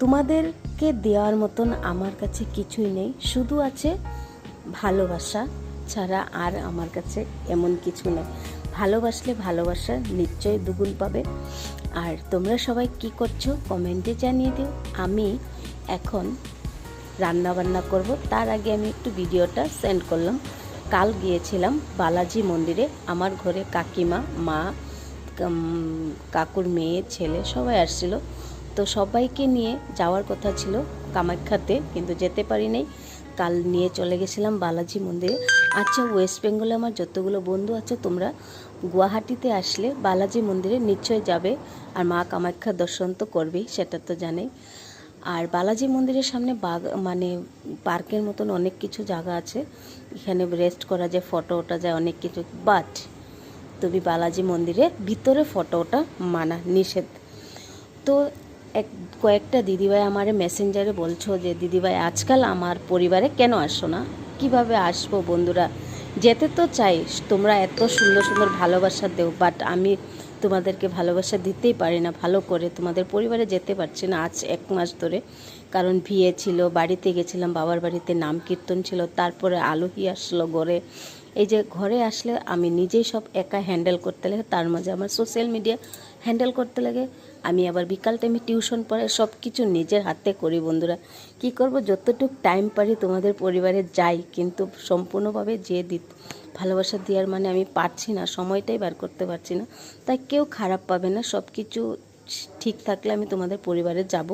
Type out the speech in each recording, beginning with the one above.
তোমাদেরকে দেওয়ার মতন আমার কাছে কিছুই নেই, শুধু আছে ভালোবাসা ছাড়া আর আমার কাছে এমন কিছু নেই। ভালোবাসলে ভালোবাসা নিশ্চয়ই দ্বিগুণ পাবে। আর তোমরা সবাই কি করছো কমেন্টে জানিয়ে দিও। আমি এখন রান্না বান্না করব, তার আগে আমি একটু ভিডিওটা সেন্ড করলাম। কাল গিয়েছিলাম বালাজি মন্দিরে, আমার ঘরে কাকিমা, মা, কাকুর মেয়ে, ছেলে সবাই আসছিল। তো সবাইকে নিয়ে যাওয়ার কথা ছিল কামাখ্যাতে, কিন্তু যেতে পারি নাই। কাল নিয়ে চলে গেছিলাম বালাজি মন্দিরে। আচ্ছা, ওয়েস্ট বেঙ্গলে আমার যতগুলো বন্ধু আছে, তোমরা গুয়াহাটিতে আসলে বালাজি মন্দিরে নিশ্চয় যাবে, আর মা কামাখ্যা দর্শন তো করবেই, সেটা তো জানেই। আর বালাজি মন্দিরের সামনে মানে পার্কের মতন অনেক কিছু জায়গা আছে, এখানে রেস্ট করা যায়, ফটো ওঠা যায়, অনেক কিছু। বাট তুমি বালাজি মন্দিরে ভিতরে ফটো ওঠা মানা, নিষেধ। তো কয়েকটা দিদিভাই আমার মেসেঞ্জারে বলছো যে দিদিভাই আজকাল আমার পরিবারে কেন আসো না? কিভাবে আসবো বন্ধুরা, যেতে তো চাই, তোমরা এত সুন্দর সুন্দর ভালোবাসা দেও, বাট আমি তোমাদেরকে ভালোবাসা দিতেই পারি না ভালো করে, তোমাদের পরিবারে যেতে পারছি না আজ 1 মাস ধরে। কারণ বিয়ে ছিল, বাড়িতে গেছিলাম, বাবার বাড়িতে নাম কীর্তন ছিল, তারপরে আলহী আসলো ঘরে। এই যে ঘরে আসলে আমি নিজেই সব একা হ্যান্ডেল করতে লাগে, তার মাঝে আমার সোশ্যাল মিডিয়া হ্যান্ডেল করতে লাগে। আমি আবার বিকাল টাইমে টিউশন পড়াই, সব কিছু নিজের হাতে করি বন্ধুরা। কি করব, যতটুকু টাইম পারি তোমাদের পরিবারে যাই, কিন্তু সম্পূর্ণভাবে যে ভালোবাসা দেওয়ার মানে আমি পারছি না, সময়টাই বার করতে পারছি না। তাই কেউ খারাপ পাবে না, সব কিছু ঠিক থাকলে আমি তোমাদের পরিবারে যাব।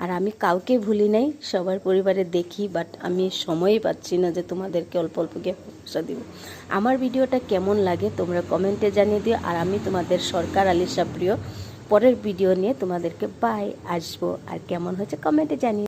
আর আমি কাউকে ভুলি নাই, সবার পরিবারে দেখি, বাট আমি সময়ই পাচ্ছি না যে তোমাদেরকে অল্প অল্প গিয়ে ভালোবাসা দিব। আমার ভিডিওটা কেমন লাগে তোমরা কমেন্টে জানিয়ে দিও। আর আমি তোমাদের সরকার আলিশা প্রিয় পরের ভিডিও নিয়ে তোমাদেরকে বাই আসবো, আর কেমন হয়েছে কমেন্টে জানিয়ে।